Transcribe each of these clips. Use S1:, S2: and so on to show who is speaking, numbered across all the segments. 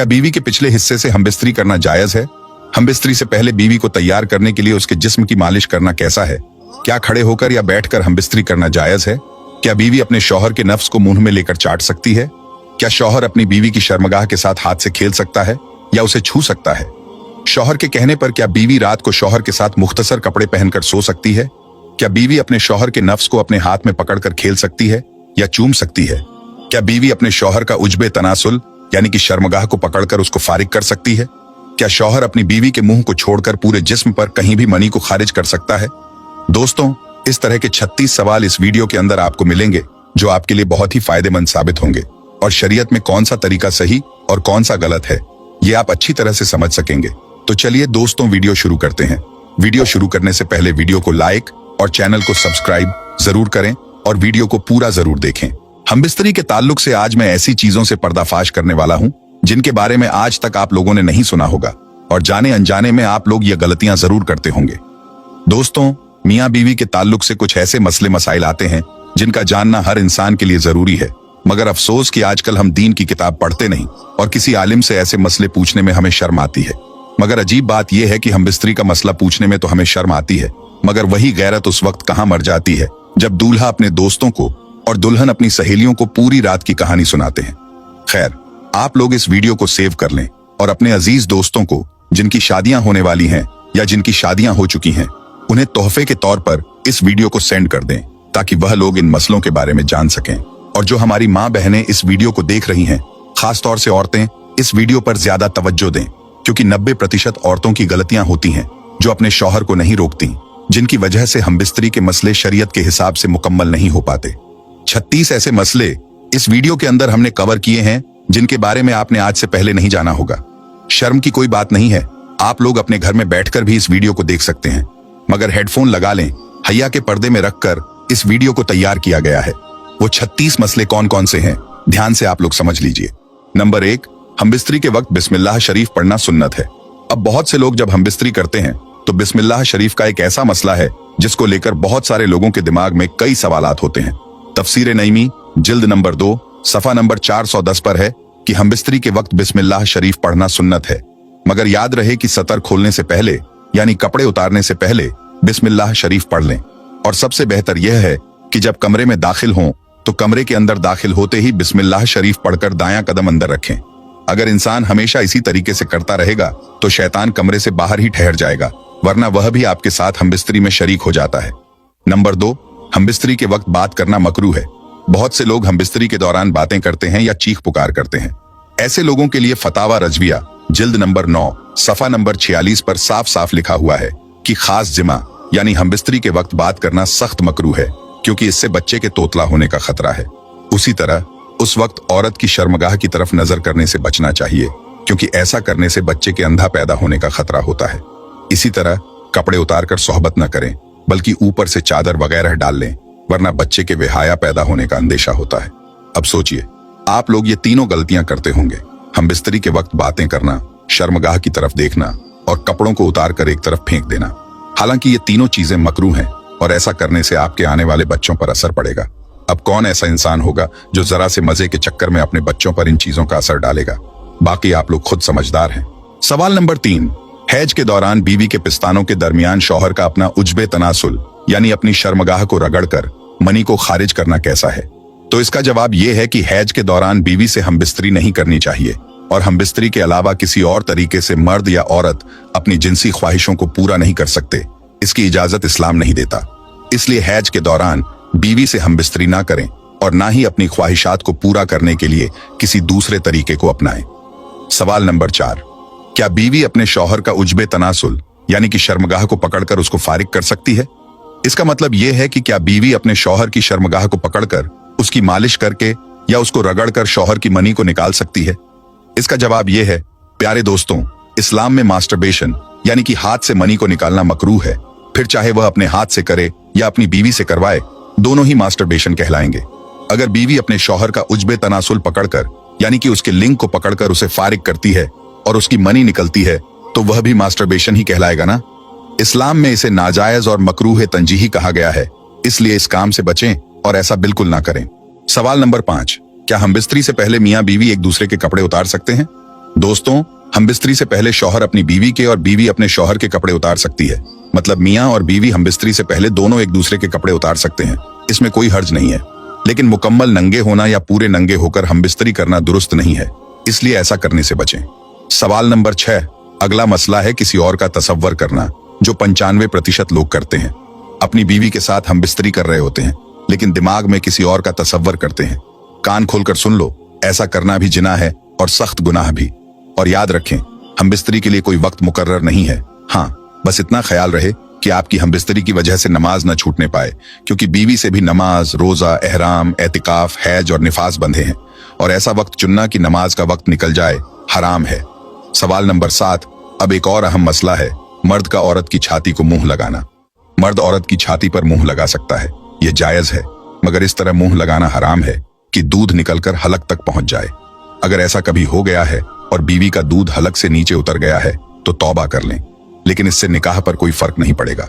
S1: क्या बीवी के पिछले हिस्से से हमबिस्तरी करना जायज है? हमबिस्तरी से पहले बीवी को तैयार करने के लिए उसके जिस्म की मालिश करना कैसा है? क्या खड़े होकर या बैठकर हमबिस्तरी करना जायज है? क्या बीवी अपने शौहर के नफ्स को मुंह में लेकर चाट सकती है? क्या शौहर अपनी बीवी की शर्मगाह के साथ हाथ से खेल सकता है या उसे छू सकता है? शौहर के कहने पर क्या बीवी रात को शौहर के साथ मुख्तसर कपड़े पहनकर सो सकती है? क्या बीवी अपने शौहर के नफ्स को अपने हाथ में पकड़कर खेल सकती है या चूम सकती है? क्या बीवी अपने शौहर का उज्बे तनासुल यानी कि शर्मगाह को पकड़कर उसको फारिग कर सकती है? क्या शौहर अपनी बीवी के मुंह को छोड़कर पूरे जिस्म पर कहीं भी मनी को खारिज कर सकता है? दोस्तों, इस तरह के 36 सवाल इस वीडियो के अंदर आपको मिलेंगे जो आपके लिए बहुत ही फायदेमंद साबित होंगे और शरीयत में कौन सा तरीका सही और कौन सा गलत है ये आप अच्छी तरह से समझ सकेंगे। तो चलिए दोस्तों, वीडियो शुरू करते हैं। वीडियो शुरू करने से पहले वीडियो को लाइक और चैनल को सब्सक्राइब जरूर करें और वीडियो को पूरा जरूर देखें। हमबिस्तरी के ताल्लुक से आज मैं ऐसी चीजों से पर्दाफाश करने वाला हूं जिनके बारे में आज तक आप लोगों ने नहीं सुना होगा और जाने अनजाने में आप लोग ये गलतियां जरूर करते होंगे। दोस्तों, मियां बीवी के ताल्लुक से कुछ ऐसे मसले मसाइल आते हैं जिनका जानना हर इंसान के लिए जरूरी है, मगर अफसोस कि आजकल हम दीन की किताब पढ़ते नहीं और किसी आलिम से ऐसे मसले पूछने में हमें शर्म आती है। मगर अजीब बात यह है कि हमबिस्तरी का मसला पूछने में तो हमें शर्म आती है, मगर वही गैरत उस वक्त कहां मर जाती है जब दूल्हा अपने दोस्तों को और दुल्हन अपनी सहेलियों को पूरी रात की कहानी सुनाते हैं। खैर, आप लोग इस वीडियो को सेव कर लें और अपने अजीज दोस्तों को जिनकी शादियां होने वाली हैं या जिनकी शादियां हो चुकी हैं उन्हें तोहफे के तौर पर इस वीडियो को सेंड कर दें ताकि वह लोग इन मसलों के बारे में जान सकें। और जो हमारी माँ बहनें इस वीडियो को देख रही हैं, खास तौर से औरतें, इस वीडियो पर ज्यादा तवज्जो दें क्योंकि 90% औरतों की गलतियां होती हैं जो अपने शौहर को नहीं रोकती, जिनकी वजह से हमबिस्तरी के मसले शरीयत के हिसाब से मुकम्मल नहीं हो पाते। 36 ऐसे मसले इस वीडियो के अंदर हमने कवर किए हैं जिनके बारे में आपने आज से पहले नहीं जाना होगा। शर्म की कोई बात नहीं है, आप लोग अपने घर में बैठकर भी इस वीडियो को देख सकते हैं, मगर हेडफोन लगा लें। हैया के पर्दे में रखकर इस वीडियो को तैयार किया गया है। वो 36 मसले कौन कौन से हैं, ध्यान से आप लोग समझ लीजिए। नंबर 1, हमबिस्तरी के वक्त बिस्मिल्लाह शरीफ पढ़ना सुन्नत है। अब बहुत से लोग जब हमबिस्तरी करते हैं तो बिस्मिल्लाह शरीफ का एक ऐसा मसला है जिसको लेकर बहुत सारे लोगों के दिमाग में कई सवालात होते हैं। तफसीर नईमी जिल्द नंबर 2 सफा नंबर 410 पर है कि हमबिस्तरी के वक्त बिस्मिल्लाह शरीफ पढ़ना सुन्नत है, मगर याद रहे कि सतर खोलने से पहले यानी कपड़े उतारने से पहले बिस्मिल्लाह शरीफ पढ़ लें। और सबसे बेहतर यह है कि जब कमरे में दाखिल हों तो कमरे के अंदर दाखिल होते ही बिस्मिल्लाह शरीफ पढ़कर दायां कदम अंदर रखें। अगर इंसान हमेशा इसी तरीके से करता रहेगा तो शैतान कमरे से बाहर ही ठहर जाएगा, वरना वह भी आपके साथ हमबिस्तरी में शरीक हो जाता है। नंबर 2, हमबिस्तरी के वक्त बात करना मकरूह है। बहुत से लोग हमबिस्तरी के दौरान बातें करते हैं या चीख पुकार करते हैं। ऐसे लोगों के लिए फतावा रजविया जिल्द नंबर 9 सफा नंबर 46 पर साफ साफ लिखा हुआ है कि खास जिमा यानी हमबिस्तरी के वक्त बात करना सख्त मकरूह है क्योंकि इससे बच्चे के तोतला होने का खतरा है। उसी तरह उस वक्त औरत की शर्मगाह की तरफ नजर करने से बचना चाहिए क्योंकि ऐसा करने से बच्चे के अंधा पैदा होने का खतरा होता है। इसी तरह कपड़े उतारकर सोहबत न करें बल्कि ऊपर से चादर वगैरह डाल लें, वरना बच्चे के बेहया पैदा होने का अंदेशा होता है। अब सोचिए, आप लोग ये तीनों गलतियां करते होंगे, हमबिस्तरी के वक्त बातें करना, शर्मगाह की तरफ देखना और कपड़ों को उतार कर एक तरफ फेंक देना। हालांकि ये तीनों चीजें मकरूह हैं और ऐसा करने से आपके आने वाले बच्चों पर असर पड़ेगा। अब कौन ऐसा इंसान होगा जो जरा से मजे के चक्कर में अपने बच्चों पर इन चीजों का असर डालेगा? बाकी आप लोग खुद समझदार हैं। सवाल नंबर 3, हैज के दौरान बीवी के पिस्तानों के दरमियान शौहर का अपना उज्बे तनासुल यानी अपनी शर्मगाह को रगड़कर मनी को खारिज करना कैसा है? तो इसका जवाब यह है कि हैज के दौरान बीवी से हमबिस्तरी नहीं करनी चाहिए और हमबिस्तरी के अलावा किसी और तरीके से मर्द या औरत अपनी जिनसी ख्वाहिशों को पूरा नहीं कर सकते। इसकी इजाजत इस्लाम नहीं देता। इसलिए हैज के दौरान बीवी से हमबिस्तरी ना करें और ना ही अपनी ख्वाहिशात को पूरा करने के लिए किसी दूसरे तरीके को अपनाएं। सवाल नंबर 4, क्या बीवी अपने शौहर का उज्बे तनासुल यानी कि शर्मगाह को पकड़कर उसको फारिग कर सकती है? इसका मतलब यह है कि क्या बीवी अपने शौहर की शर्मगाह को पकड़कर उसकी मालिश करके या उसको रगड़कर शौहर की मनी को निकाल सकती है? इसका जवाब यह है, प्यारे दोस्तों, इस्लाम में मास्टरबेशन यानी कि हाथ से मनी को निकालना मकरूह है। फिर चाहे वह अपने हाथ से करे या अपनी बीवी से करवाए, दोनों ही मास्टरबेशन कहलाएंगे। अगर बीवी अपने शौहर का उज्बे तनासुल पकड़कर यानी कि उसके लिंग को पकड़कर उसे फारिग करती है और उसकी मनी निकलती है तो वह भी मास्टरबेशन ही कहलाएगा ना। इस्लाम में इसे नाजायज और मकरूह तंजीही कहा गया है, इसलिए इस काम से बचें और ऐसा बिल्कुल ना करें। सवाल नंबर 5, क्या हमबिस्तरी से पहले मियां बीवी एक दूसरे के कपड़े उतार सकते हैं? दोस्तों, हमबिस्तरी से पहले शौहर अपनी बीवी के और बीवी अपने शौहर के कपड़े उतार सकती है। मतलब मियाँ और बीवी हमबिस्तरी से पहले दोनों एक दूसरे के कपड़े उतार सकते हैं, इसमें कोई हर्ज नहीं है। लेकिन मुकम्मल नंगे होना या पूरे नंगे होकर हमबिस्तरी करना दुरुस्त नहीं है, इसलिए ऐसा करने से बचें। सवाल नंबर 6। अगला मसला है किसी और का तसव्वुर करना, जो 95% लोग करते हैं। अपनी बीवी के साथ हमबिस्तरी कर रहे होते हैं, लेकिन दिमाग में किसी और का तसव्वुर करते हैं। कान खोलकर सुन लो, ऐसा करना भी जिना है और सख्त गुनाह भी। और याद रखें, हमबिस्तरी के लिए कोई वक्त मुकर्रर नहीं है। हाँ, बस इतना ख्याल रहे कि आपकी हमबिस्तरी की वजह से नमाज न छूटने पाए, क्योंकि बीवी से भी नमाज, रोजा, एहराम, एतिकाफ, हैज और निफास बंधे हैं, और ऐसा वक्त चुनना कि नमाज का वक्त निकल जाए हराम है। सवाल नंबर 7। अब एक और अहम मसला है, मर्द का औरत की छाती को मुंह लगाना। मर्द औरत की छाती पर मुंह लगा सकता है, ये जायज है, मगर इस तरह मुंह लगाना हराम है कि दूध निकलकर हलक तक पहुंच जाए। अगर ऐसा कभी हो गया है और बीवी का दूध हलक से नीचे उतर गया है तो तौबा कर लें, लेकिन इससे निकाह पर कोई फर्क नहीं पड़ेगा।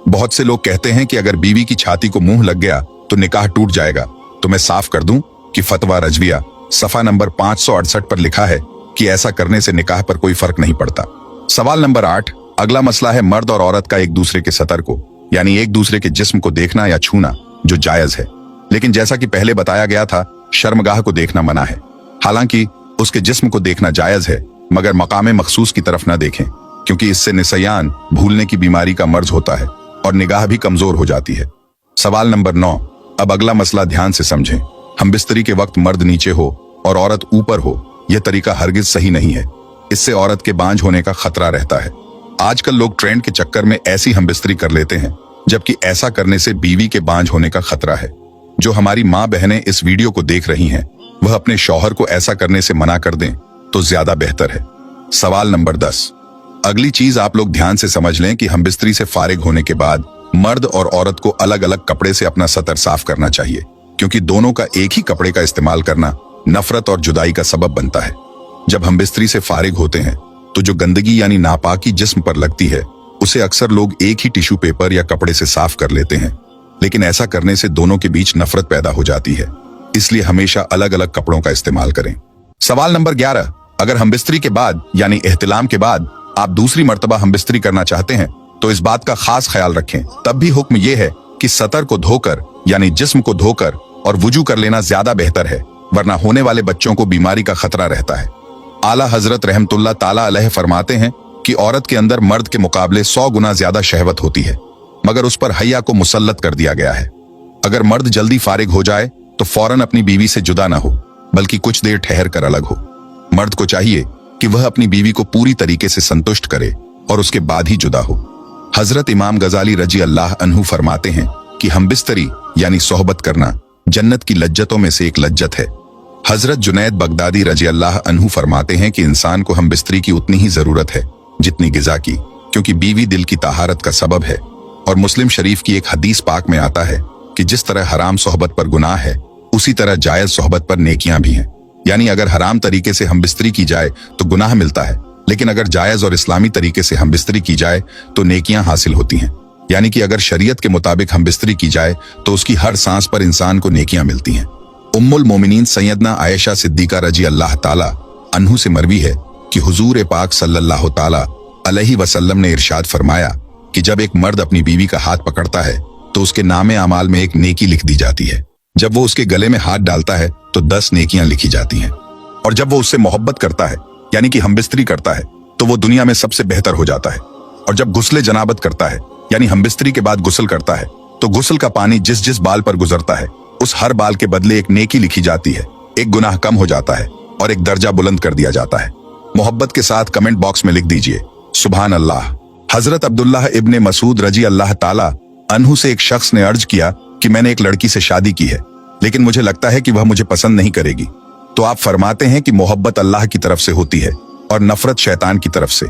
S1: बहुत से लोग कहते हैं कि अगर बीवी की छाती को मुंह लग गया तो निकाह टूट जाएगा। तो मैं साफ कर दूं कि फतवा रजविया सफा नंबर 568 पर लिखा है कि ऐसा करने से निकाह पर कोई फर्क नहीं पड़ता। सवाल नंबर 8। अगला मसला है मर्द और औरत का एक दूसरे के सतर को, यानी एक दूसरे के जिस्म को देखना या छूना, जो जायज है। लेकिन जैसा कि पहले बताया गया था, शर्मगाह को देखना मना है। हालांकि उसके जिस्म को देखना जायज है, मगर मकाम मखसूस की तरफ न देखें, क्योंकि इससे निसयान, भूलने की बीमारी का मर्ज होता है और निगाह भी कमजोर हो जाती है। सवाल नंबर 9। अब अगला मसला ध्यान से समझें। हमबिस्तरी के वक्त मर्द नीचे हो और औरत ऊपर हो, यह तरीका हरगिज सही नहीं है। इससे औरत के बांझ होने का खतरा रहता है। आजकल लोग ट्रेंड के चक्कर में ऐसी हमबिस्तरी कर लेते हैं, जबकि ऐसा करने से बीवी के बांझ होने का खतरा है। जो हमारी माँ बहनें इस वीडियो को देख रही हैं, वह अपने शौहर को ऐसा करने से मना कर दें तो ज्यादा बेहतर है। सवाल नंबर 10। अगली चीज आप लोग ध्यान से समझ लें कि हमबिस्तरी से फारिग होने के बाद मर्द और औरत को अलग अलग कपड़े से अपना सतर साफ करना चाहिए, क्योंकि दोनों का एक ही कपड़े का इस्तेमाल करना नफरत और जुदाई का सबब बनता है। जब हमबिस्तरी से फारिग होते हैं तो जो गंदगी यानी नापाकी जिस्म पर लगती है, उसे अक्सर लोग एक ही टिश्यू पेपर या कपड़े से साफ कर लेते हैं, लेकिन ऐसा करने से दोनों के बीच नफरत पैदा हो जाती है। इसलिए हमेशा अलग अलग कपड़ों का इस्तेमाल करें। सवाल नंबर 11। अगर हमबिस्तरी के बाद यानी एहतिलाम के बाद आप दूसरी मर्तबा हमबिस्तरी करना चाहते हैं तो इस बात का खास ख्याल रखें। तब भी हुक्म यह है कि सतर को धोकर यानी जिस्म को धोकर और वुजू कर लेना ज्यादा बेहतर है, वरना होने वाले बच्चों को बीमारी का खतरा रहता है। आला हजरत रहमतुल्लाह ताला अलैह फरमाते हैं कि औरत के अंदर मर्द के मुकाबले 100 गुना ज्यादा शहवत होती है, मगर उस पर हया को मुसल्लत कर दिया गया है। अगर मर्द जल्दी फारिग हो जाए तो फौरन अपनी बीवी से जुदा ना हो, बल्कि कुछ देर ठहर कर अलग हो। मर्द को चाहिए कि वह अपनी बीवी को पूरी तरीके से संतुष्ट करे और उसके बाद ही जुदा हो। हजरत इमाम गजाली रजी अल्लाह अन्हु फरमाते हैं कि हमबिस्तरी यानी सोहबत करना जन्नत की लज्जतों में से एक लज्जत है। हजरत जुनैद बगदादी रजी अल्लाह अन्हु फरमाते हैं कि इंसान को हमबिस्तरी की उतनी ही जरूरत है जितनी गिजा की, क्योंकि बीवी दिल की ताहारत का सबब है। और मुस्लिम शरीफ की एक हदीस पाक में आता है कि जिस तरह हराम सोहबत पर गुनाह है, उसी तरह जायज सोहबत पर नेकियां भी हैं। यानी अगर हराम तरीके से हमबिस्तरी की जाए तो गुनाह मिलता है, लेकिन अगर जायज और इस्लामी तरीके से हमबिस्तरी की जाए तो नेकियां हासिल होती हैं। यानी कि अगर शरीयत के मुताबिक हमबिस्तरी की जाए तो उसकी हर सांस पर इंसान को नेकियां मिलती हैं। उम्मुल मोमिनीन सैयदना आयशा सिद्दीका रजी अल्लाह ताला अन्हु से मरवी है कि हुजूर पाक सल्लल्लाहु ताला अलैहि वसल्लम ने इरशाद फरमाया कि जब एक मर्द अपनी बीवी का हाथ पकड़ता है तो उसके नामे अमाल में एक नेकी लिख दी जाती है। जब वो उसके गले में हाथ डालता है तो 10 नेकियां लिखी जाती हैं। और जब वो उससे मोहब्बत करता है यानी कि हमबिस्तरी करता है तो वो दुनिया में सबसे बेहतर हो जाता है। और जब गुस्ले जनाबत करता है यानी हमबिस्तरी के बाद गुस्ल करता है तो गुस्ल का पानी जिस जिस बाल पर गुजरता है उस हर बाल के बदले एक नेकी लिखी जाती है, एक गुनाह कम हो जाता है और एक दर्जा बुलंद कर दिया जाता है। मोहब्बत के साथ कमेंट बॉक्स में लिख दीजिए सुभान अल्लाह। हजरत अब्दुल्लाह इब्ने मसूद रजी अल्लाह ताला अन्हु से एक शख्स ने अर्ज किया कि मैंने एक लड़की से शादी की है, लेकिन मुझे लगता है कि वह मुझे पसंद नहीं करेगी। तो आप फरमाते हैं कि मोहब्बत अल्लाह की तरफ से होती है और नफरत शैतान की तरफ से।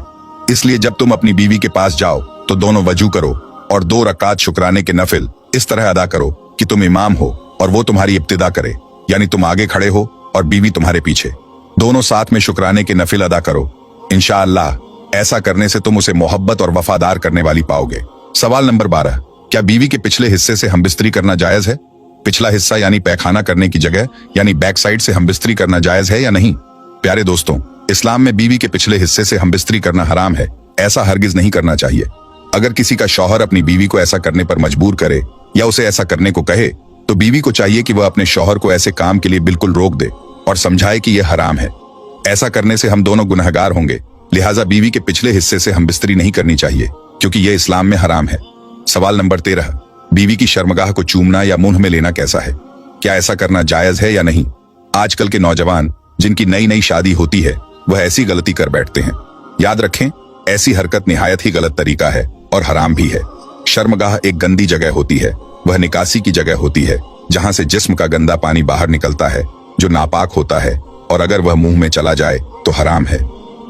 S1: इसलिए जब तुम अपनी बीवी के पास जाओ तो दोनों वजू करो और 2 रकात शुक्राने के नफिल इस तरह अदा करो कि तुम इमाम हो और वो तुम्हारी इब्तिदा करे, यानी तुम आगे खड़े हो और बीवी तुम्हारे पीछे। दोनों साथ में शुक्राने के नफिल अदा करो। इंशाअल्लाह ऐसा करने से तुम उसे मोहब्बत और वफादार करने वाली पाओगे। सवाल नंबर 12। क्या बीवी के पिछले हिस्से से हमबिस्तरी करना जायज है? पिछला हिस्सा यानी पैखाना करने की जगह यानी बैक साइड से हमबिस्तरी करना जायज है या नहीं? प्यारे दोस्तों, इस्लाम में बीवी के पिछले हिस्से से हमबिस्तरी करना हराम है। ऐसा हरगिज नहीं करना चाहिए। अगर किसी का शौहर अपनी बीवी को ऐसा करने पर मजबूर करे या उसे ऐसा करने को कहे तो बीवी को चाहिए कि वह अपने शौहर को ऐसे काम के लिए बिल्कुल रोक दे और समझाए कि यह हराम है। ऐसा करने से हम दोनों गुनहगार होंगे। लिहाजा बीवी के पिछले हिस्से से हमबिस्तरी नहीं करनी चाहिए क्योंकि यह इस्लाम में हराम है। सवाल नंबर 13, बीवी की शर्मगाह को चूमना या मुंह में लेना कैसा है? क्या ऐसा करना जायज है या नहीं? आजकल के नौजवान जिनकी नई नई शादी होती है वह ऐसी गलती कर बैठते हैं। याद रखें, ऐसी हरकत निहायत ही गलत तरीका है और हराम भी है। शर्मगाह एक गंदी जगह होती है। वह निकासी की जगह होती है जहां से जिस्म का गंदा पानी बाहर निकलता है जो नापाक होता है, और अगर वह मुंह में चला जाए तो हराम है।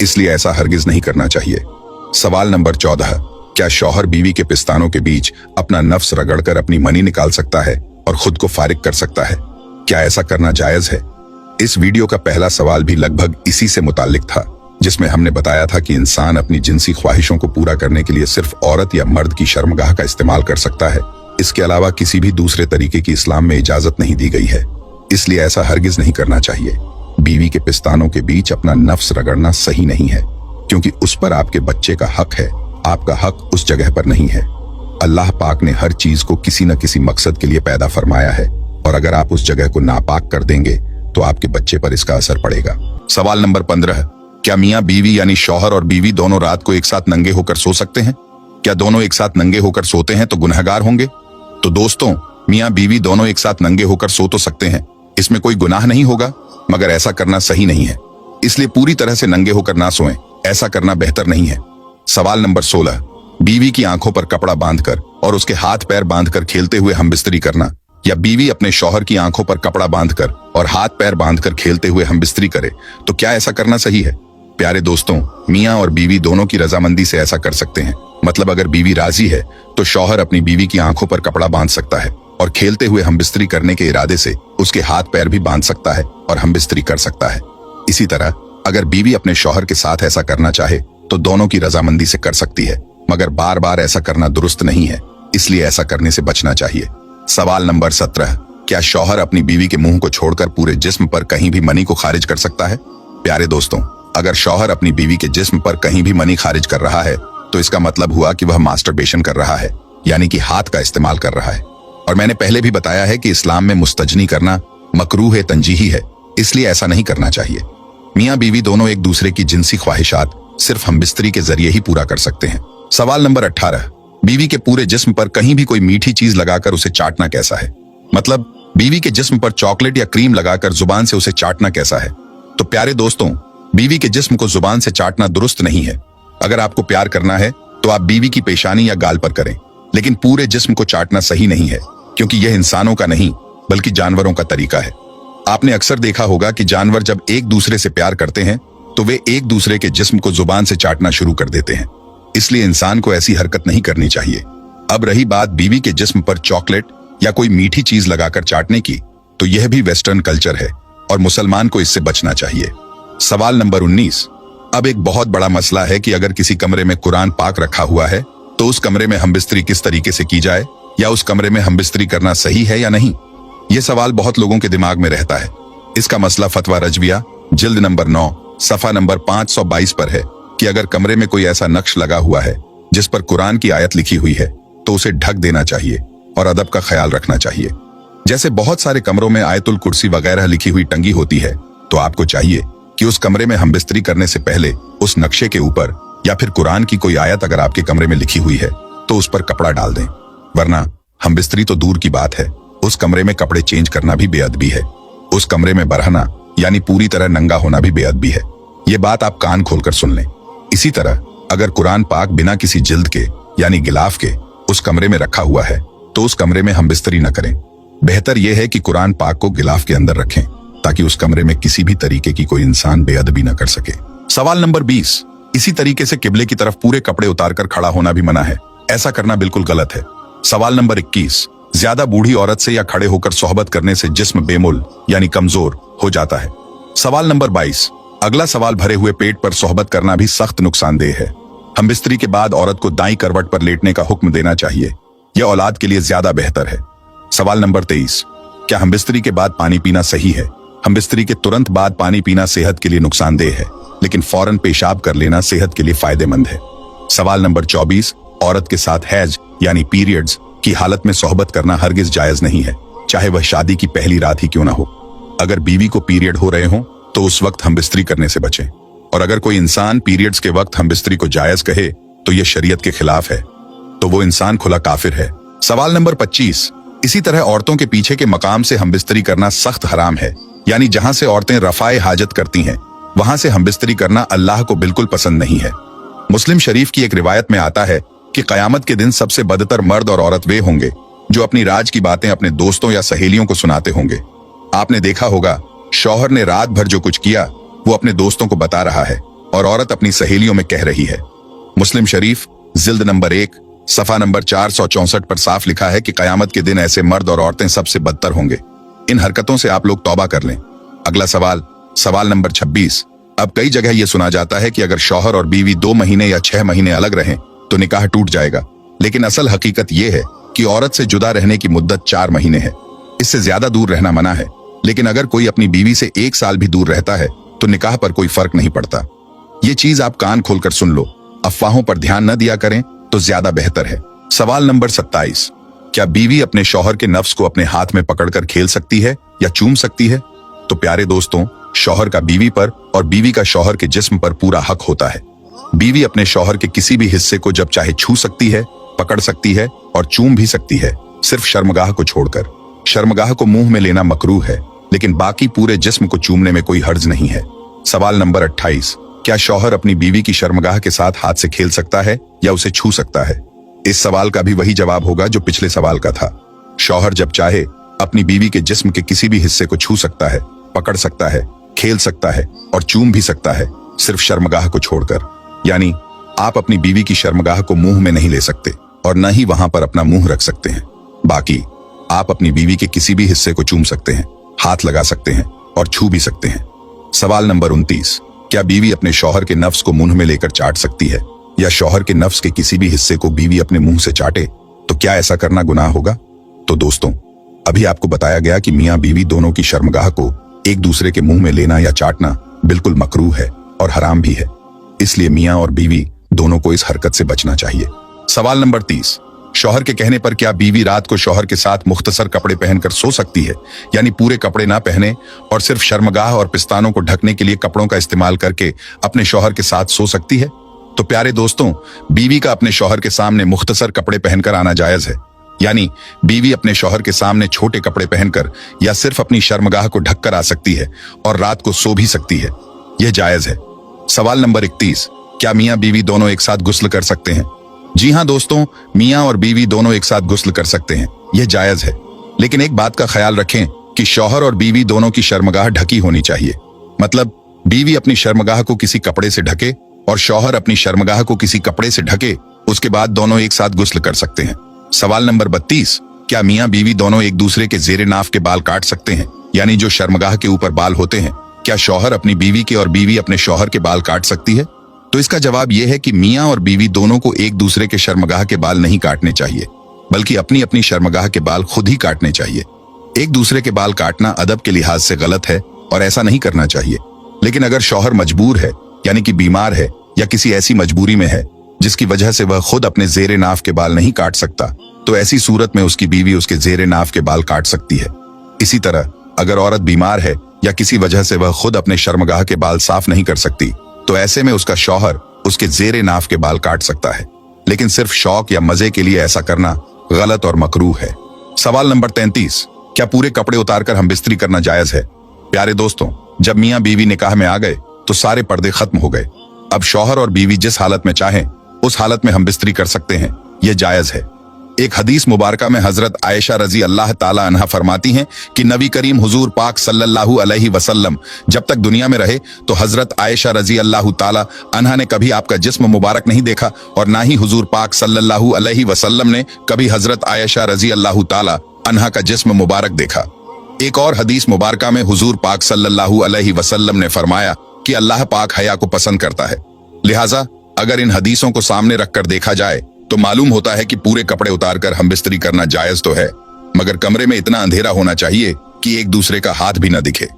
S1: इसलिए ऐसा हरगिज नहीं करना चाहिए। सवाल नंबर 14, क्या शौहर बीवी के पिस्तानों के बीच अपना नफ्स रगड़कर अपनी मनी निकाल सकता है और खुद को फारिग कर सकता है? क्या ऐसा करना जायज है? इस वीडियो का पहला सवाल भी लगभग इसी से मुताल्लिक था, जिसमें हमने बताया था कि इंसान अपनी जिनसी ख्वाहिशों को पूरा करने के लिए सिर्फ औरत या मर्द की शर्मगाह का इस्तेमाल कर सकता है। इसके अलावा किसी भी दूसरे तरीके की इस्लाम में इजाजत नहीं दी गई है। इसलिए ऐसा हरगिज नहीं करना चाहिए। बीवी के पिस्तानों के बीच अपना नफ्स रगड़ना सही नहीं है क्योंकि उस पर आपके बच्चे का हक है। आपका हक उस जगह पर नहीं है। अल्लाह पाक ने हर चीज को किसी न किसी मकसद के लिए पैदा फरमाया है, और अगर आप उस जगह को नापाक कर देंगे तो आपके बच्चे पर इसका असर पड़ेगा। सवाल नंबर 15, क्या मियाँ बीवी यानी शौहर और बीवी दोनों रात को एक साथ नंगे होकर सो सकते हैं? क्या दोनों एक साथ नंगे होकर सोते हैं तो गुनहगार होंगे? तो दोस्तों, मियाँ बीवी दोनों एक साथ नंगे होकर सो तो सकते हैं, इसमें कोई गुनाह नहीं होगा, मगर ऐसा करना सही नहीं है। इसलिए पूरी तरह से नंगे होकर ना सोएं। ऐसा करना बेहतर नहीं है। सवाल नंबर 16, बीवी की आंखों पर कपड़ा बांधकर और उसके हाथ पैर बांधकर खेलते हुए हमबिस्तरी करना, या बीवी अपने शौहर की आंखों पर कपड़ा बांधकर और हाथ पैर बांधकर खेलते हुए हमबिस्तरी करे, तो क्या ऐसा करना सही है? प्यारे दोस्तों, मियाँ और बीवी दोनों की रजामंदी से ऐसा कर सकते हैं। मतलब अगर बीवी राजी है तो शौहर अपनी बीवी की आंखों पर कपड़ा बांध सकता है और खेलते हुए हमबिस्तरी करने के इरादे से उसके हाथ पैर भी बांध सकता है और हमबिस्तरी कर सकता है। इसी तरह अगर बीवी अपने शौहर के साथ ऐसा करना चाहे तो दोनों की रजामंदी से कर सकती है, मगर बार बार ऐसा करना दुरुस्त नहीं है। इसलिए ऐसा करने से बचना चाहिए। सवाल नंबर 17, क्या शौहर अपनी बीवी के मुंह को छोड़कर पूरे जिस्म पर कहीं भी मनी को खारिज कर सकता है? प्यारे दोस्तों, अगर शौहर अपनी बीवी के जिस्म पर कहीं भी मनी खारिज कर रहा है तो इसका मतलब हुआ कि वह मास्टरबेशन कर रहा है, यानी कि हाथ का इस्तेमाल कर रहा है। और मैंने पहले भी बताया है कि इस्लाम में मुस्तजनी करना मकरूह तंजीही है, इसलिए ऐसा नहीं करना चाहिए। मियाँ बीवी दोनों एक दूसरे की जिनसी ख्वाहिशात सिर्फ हमबिस्तरी के जरिए ही पूरा कर सकते हैं। सवाल नंबर 18, बीवी के पूरे जिस्म पर कहीं भी कोई मीठी चीज लगाकर उसे चाटना कैसा है? मतलब बीवी के जिस्म पर चॉकलेट या क्रीम लगाकर जुबान से उसे चाटना कैसा है? तो प्यारे दोस्तों, बीवी के जिस्म को जुबान से चाटना दुरुस्त नहीं है। अगर आपको प्यार करना है तो आप बीवी की पेशानी या गाल पर करें, लेकिन पूरे जिस्म को चाटना सही नहीं है क्योंकि यह इंसानों का नहीं बल्कि जानवरों का तरीका है। आपने अक्सर देखा होगा कि जानवर जब एक दूसरे से प्यार करते हैं तो वे एक दूसरे के जिस्म को जुबान से चाटना शुरू कर देते हैं। इसलिए इंसान को ऐसी हरकत नहीं करनी चाहिए। अब रही बात बीवी के जिस्म पर चॉकलेट या कोई मीठी चीज लगाकर चाटने की, तो यह भी वेस्टर्न कल्चर है और मुसलमान को इससे बचना चाहिए। सवाल नंबर 19, अब एक बहुत बड़ा मसला है कि अगर किसी कमरे में कुरान पाक रखा हुआ है तो उस कमरे में हमबिस्तरी किस तरीके से की जाए, या उस कमरे में हमबिस्तरी करना सही है या नहीं। यह सवाल बहुत लोगों के दिमाग में रहता है। इसका मसला फतवा रजविया जिल्द नंबर 9 सफा नंबर 522 पर है कि अगर कमरे में कोई ऐसा नक्श लगा हुआ है जिस पर कुरान की आयत लिखी हुई है तो उसे ढक देना चाहिए और अदब का ख्याल रखना चाहिए। जैसे बहुत सारे कमरों में आयतुल कुर्सी वगैरह लिखी हुई टंगी होती है, तो आपको चाहिए कि उस कमरे में हमबिस्तरी करने से पहले उस नक्शे के ऊपर या फिर कुरान की कोई आयत अगर आपके कमरे में लिखी हुई है तो उस पर कपड़ा डाल दें। वरना हमबिस्तरी तो दूर की बात है, उस कमरे में कपड़े चेंज करना भी बेअदबी है। उस कमरे में बरहना यानी पूरी तरह नंगा होना भी बेअदबी है। ये बात आप कान खोलकर सुन लें। इसी तरह अगर कुरान पाक बिना किसी जिल्द के यानी गिलाफ के उस कमरे में रखा हुआ है तो उस कमरे में हमबिस्तरी न करें। बेहतर यह है कि कुरान पाक को गिलाफ के अंदर रखें ताकि उस कमरे में किसी भी तरीके की कोई इंसान बेअदबी न कर सके। सवाल नंबर 20, इसी तरीके से किबले की तरफ पूरे कपड़े उतारकर खड़ा होना भी मना है। ऐसा करना बिल्कुल गलत है। सवाल नंबर 21, ज्यादा बूढ़ी औरत से या खड़े होकर सोहबत करने से जिस्म बेमुल यानी कमजोर हो जाता है। सवाल नंबर 22, अगला सवाल भरे हुए पेट पर सोहबत करना भी सख्त नुकसानदेह है। हमबिस्तरी के बाद औरत को दाईं करवट पर लेटने का हुक्म देना चाहिए। यह औलाद के लिए ज्यादा बेहतर है। सवाल नंबर 23, क्या हमबिस्तरी के बाद पानी पीना सही है? हमबिस्तरी के तुरंत बाद पानी पीना सेहत के लिए नुकसानदेह है। लेकिन फौरन पेशाब कर लेना सेहत के लिए फायदेमंद है। सवाल नंबर 24, औरत के साथ हैज यानी पीरियड्स की हालत में सोहबत करना हरगिज जायज नहीं है, चाहे वह शादी की पहली रात ही क्यों ना हो। अगर बीवी को पीरियड हो रहे हों तो उस वक्त हम बिस्तरी करने से बचें, और अगर कोई इंसान पीरियड्स के वक्त हम बिस्तरी को जायज कहे तो यह शरीयत के खिलाफ है, तो वो इंसान खुला काफिर है। सवाल नंबर 25, इसी तरह औरतों के पीछे के मकाम से हम बिस्तरी करना सख्त हराम है, यानी जहां से औरतें रफाए हाजत करती हैं वहां से हम बिस्तरी करना अल्लाह को बिल्कुल पसंद नहीं है। मुस्लिम शरीफ की एक रिवायत में आता है कि कयामत के दिन सबसे बदतर मर्द और औरत वे होंगे जो अपनी राज की बातें अपने दोस्तों या सहेलियों को सुनाते होंगे। आपने देखा होगा, शौहर ने रात भर जो कुछ किया वो अपने दोस्तों को बता रहा है और औरत अपनी सहेलियों में कह रही है। मुस्लिम शरीफ जिल्द नंबर 1 सफा नंबर 464 पर साफ लिखा है कि कयामत के दिन ऐसे मर्द और औरतें सबसे बदतर होंगे। इन हरकतों से आप लोग तौबा कर लें। अगला सवाल, सवाल नंबर 26, अब कई जगह यह सुना जाता है कि अगर शौहर और बीवी 2 महीने या 6 महीने अलग रहें तो निकाह टूट जाएगा, लेकिन असल हकीकत यह है कि औरत से जुदा रहने की मुद्दत 4 महीने है। इससे ज्यादा दूर रहना मना है, लेकिन अगर कोई अपनी बीवी से 1 साल भी दूर रहता है तो निकाह पर कोई फर्क नहीं पड़ता। ये चीज आप कान खोलकर सुन लो, अफवाहों पर ध्यान न दिया करें तो ज्यादा बेहतर है। सवाल नंबर 27, क्या बीवी अपने शौहर के नफ्स को अपने हाथ में पकड़कर खेल सकती है या चूम सकती है? तो प्यारे दोस्तों, शौहर का बीवी पर और बीवी का शौहर के जिस्म पर पूरा हक होता है। बीवी अपने शौहर के किसी भी हिस्से को जब चाहे छू सकती है, पकड़ सकती है और चूम भी सकती है, सिर्फ शर्मगाह को छोड़कर। शर्मगाह को मुंह में लेना मकरूह है, लेकिन बाकी पूरे जिस्म को चूमने में कोई हर्ज नहीं है। सवाल नंबर 28, क्या शौहर अपनी बीवी की शर्मगाह के साथ हाथ से खेल सकता है या उसे छू सकता है? इस सवाल का भी वही जवाब होगा जो पिछले सवाल का था। शौहर जब चाहे अपनी बीवी के जिस्म के किसी भी हिस्से को छू सकता है, पकड़ सकता है, खेल सकता है और चूम भी सकता है, सिर्फ शर्मगाह को छोड़कर। यानी आप अपनी बीवी की शर्मगाह को मुंह में नहीं ले सकते और न ही वहां पर अपना मुंह रख सकते हैं। बाकी आप अपनी बीवी के किसी भी हिस्से को चूम सकते हैं, हाथ लगा सकते हैं और छू भी सकते हैं। सवाल नंबर 29, क्या बीवी अपने शौहर के नफ्स को मुंह में लेकर चाट सकती है या शौहर के नफ्स के किसी भी हिस्से को बीवी अपने मुंह से चाटे तो क्या ऐसा करना गुनाह होगा? तो दोस्तों, अभी आपको बताया गया कि मियां बीवी दोनों की शर्मगाह को एक दूसरे के मुंह में लेना या चाटना बिल्कुल मकरूह है और हराम भी है, इसलिए मियां और बीवी दोनों को इस हरकत से बचना चाहिए। सवाल नंबर 30, शौहर के कहने पर क्या बीवी रात को शौहर के साथ मुख्तसर कपड़े पहनकर सो सकती है, यानी पूरे कपड़े ना पहने और सिर्फ शर्मगाह और पिस्तानों को ढकने के लिए कपड़ों का इस्तेमाल करके अपने शौहर के साथ सो सकती है? तो प्यारे दोस्तों, बीवी का अपने शौहर के सामने मुख्तसर कपड़े पहनकर आना जायज है, यानी बीवी अपने शौहर के सामने छोटे कपड़े पहनकर या सिर्फ अपनी शर्मगाह को ढककर आ सकती है और रात को सो भी सकती है, यह जायज है। सवाल नंबर 31, क्या मियां बीवी दोनों एक साथ गुस्ल कर सकते हैं? जी हां दोस्तों, मियां और बीवी दोनों एक साथ गुस्ल कर सकते हैं, यह जायज है, लेकिन एक बात का ख्याल रखें कि शौहर और बीवी दोनों की शर्मगाह ढकी होनी चाहिए। मतलब बीवी अपनी शर्मगाह को किसी कपड़े से ढके और शौहर अपनी शर्मगाह को किसी कपड़े से ढके, उसके बाद दोनों एक साथ गुस्ल कर सकते हैं। सवाल नंबर 32, क्या मियां बीवी दोनों एक दूसरे के जेरे नाफ के बाल काट सकते हैं, यानी जो शर्मगाह के ऊपर बाल होते हैं? क्या शौहर अपनी बीवी के और बीवी अपने शौहर के बाल काट सकती है? तो इसका जवाब यह है कि मियां और बीवी दोनों को एक दूसरे के शर्मगाह के बाल नहीं काटने चाहिए, बल्कि अपनी अपनी शर्मगाह के बाल खुद ही काटने चाहिए। एक दूसरे के बाल काटना अदब के लिहाज से गलत है और ऐसा नहीं करना चाहिए, लेकिन अगर शौहर मजबूर है, यानी कि बीमार है या किसी ऐसी मजबूरी में है जिसकी वजह से वह खुद अपने जेरे नाफ के बाल नहीं काट सकता, तो ऐसी सूरत में उसकी बीवी उसके जेरे नाफ के बाल काट सकती है। इसी तरह अगर औरत बीमार है या किसी वजह से वह खुद अपने शर्मगाह के बाल साफ नहीं कर सकती, तो ऐसे में उसका शौहर उसके जेरे नाफ के बाल काट सकता है, लेकिन सिर्फ शौक या मजे के लिए ऐसा करना गलत और मकरूह है। सवाल नंबर 33, क्या पूरे कपड़े उतारकर हम बिस्तरी करना जायज है? प्यारे दोस्तों, जब मियां बीवी निकाह में आ गए तो सारे पर्दे खत्म हो गए। अब शौहर और बीवी जिस हालत में चाहें उस हालत में हम बिस्तरी कर सकते हैं, यह जायज है। एक हदीस मुबारका में हजरत आयशा रजी अल्लाह ताला अन्हा फरमाती हैं कि नबी करीम हुजूर पाक सल्लल्लाहु अलैहि वसल्लम जब तक दुनिया में रहे तो हजरत आयशा रजी अल्लाह ताला अन्हा ने कभी आपका जिस्म मुबारक नहीं देखा और ना ही हुजूर पाक सल्लल्लाहु अलैहि वसल्लम ने कभी हजरत आयशा रजी अल्लाह ताला अन्हा का जिस्म मुबारक देखा। एक और हदीस मुबारका में हुजूर पाक सल्लल्लाहु अलैहि वसल्लम ने फरमाया कि अल्लाह पाक हया को पसंद करता है। लिहाजा अगर इन हदीसों को सामने रखकर देखा जाए तो मालूम होता है कि पूरे कपड़े उतारकर हम बिस्तरी करना जायज तो है, मगर कमरे में इतना अंधेरा होना चाहिए कि एक दूसरे का हाथ भी न दिखे।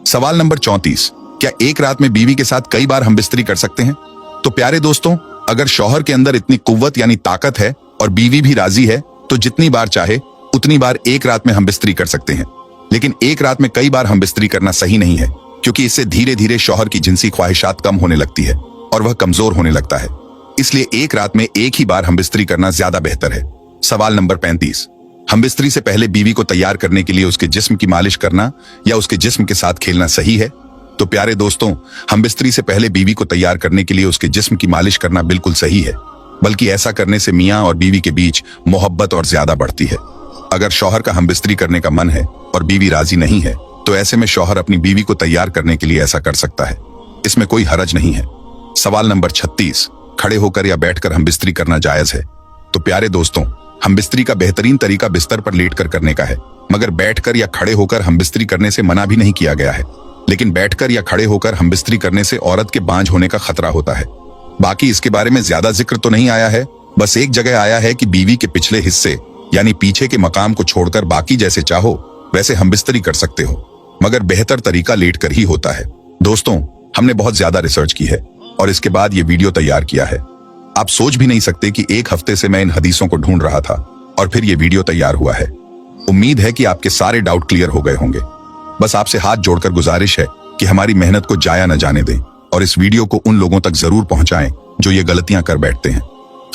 S1: सवाल नंबर 34, क्या एक रात में बीवी के साथ कई बार हम बिस्तरी कर सकते हैं? तो प्यारे दोस्तों, अगर शौहर के अंदर इतनी कुव्वत यानी ताकत है और बीवी भी राजी है तो जितनी बार चाहे उतनी बार एक रात में हम बिस्तरी कर सकते हैं। लेकिन एक रात में कई बार हम बिस्तरी करना सही नहीं है, क्योंकि इससे धीरे धीरे शौहर की जिनसी ख्वाहिशात कम होने लगती है और वह कमजोर होने लगता है। इसलिए एक रात में एक ही बार हम बिस्तरी करना ज्यादा बेहतर है। सवाल नंबर 35, हम बिस्तरी से पहले बीवी को तैयार करने के लिए उसके जिस्म की मालिश करना या उसके जिस्म के साथ खेलना सही है? तो प्यारे दोस्तों, हम बिस्तरी से पहले बीवी को तैयार करने के लिए उसके जिस्म की मालिश करना बिल्कुल सही है, बल्कि ऐसा करने से मियां और बीवी के बीच मोहब्बत और ज्यादा बढ़ती है। अगर शौहर का हम बिस्तरी करने का मन है और बीवी राजी नहीं है तो ऐसे में शौहर अपनी बीवी को तैयार करने के लिए ऐसा कर सकता है, इसमें कोई हरज नहीं है। सवाल नंबर 36, खड़े होकर या बैठकर हम बिस्तरी करना जायज है? तो प्यारे दोस्तों, हम बिस्तरी का बेहतरीन तरीका बिस्तर पर लेटकर करने का है, मगर बैठकर या खड़े होकर हम बिस्तरी करने से मना भी नहीं किया गया है। लेकिन बैठकर या खड़े होकर हम बिस्तरी करने से औरत के बांझ होने का खतरा होता है। बाकी इसके बारे में ज्यादा जिक्र तो नहीं आया है, बस एक जगह आया है कि बीवी के पिछले हिस्से यानी पीछे के मकाम को छोड़कर बाकी जैसे चाहो वैसे हम बिस्तरी कर सकते हो, मगर बेहतर तरीका लेटकर ही होता है। दोस्तों, हमने बहुत ज्यादा रिसर्च की है और इसके बाद ये वीडियो तैयार किया है। आप सोच भी नहीं सकते कि एक हफ्ते से मैं इन हदीसों को ढूंढ रहा था और फिर ये वीडियो तैयार हुआ है। उम्मीद है कि आपके सारे डाउट क्लियर हो गए होंगे। बस आपसे हाथ जोड़कर गुजारिश है कि हमारी मेहनत को जाया न जाने दें और इस वीडियो को उन लोगों तक जरूर पहुंचाएं जो ये गलतियां कर बैठते हैं।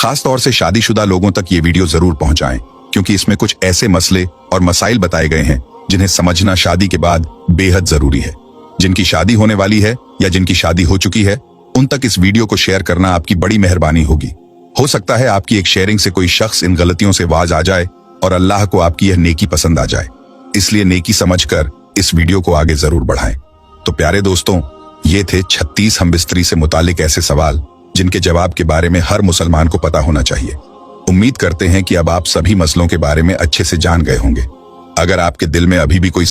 S1: खास तौर से शादीशुदा लोगों तक ये वीडियो जरूर पहुंचाएं, क्योंकि इसमें कुछ ऐसे मसले और मसाइल बताए गए हैं जिन्हें समझना शादी के बाद बेहद जरूरी है। जिनकी शादी होने वाली है या जिनकी शादी हो चुकी है, उन तक इस वीडियो को शेयर करना आपकी बड़ी मेहरबानी होगी। हो सकता है आपकी एक शेयरिंग से कोई शख्स इन गलतियों से बाज आ जाए और अल्लाह को आपकी यह नेकी पसंद आ जाए। इसलिए नेकी समझकर इस वीडियो को आगे जरूर बढ़ाएं। तो प्यारे दोस्तों, ये थे 36 हम बिस्तरी से मुतालिक ऐसे सवाल जिनके जवाब के बारे में हर मुसलमान को पता होना चाहिए। उम्मीद करते हैं कि अब आप सभी मसलों के बारे में अच्छे से जान गए होंगे। अगर आपके दिल में अभी भी कोई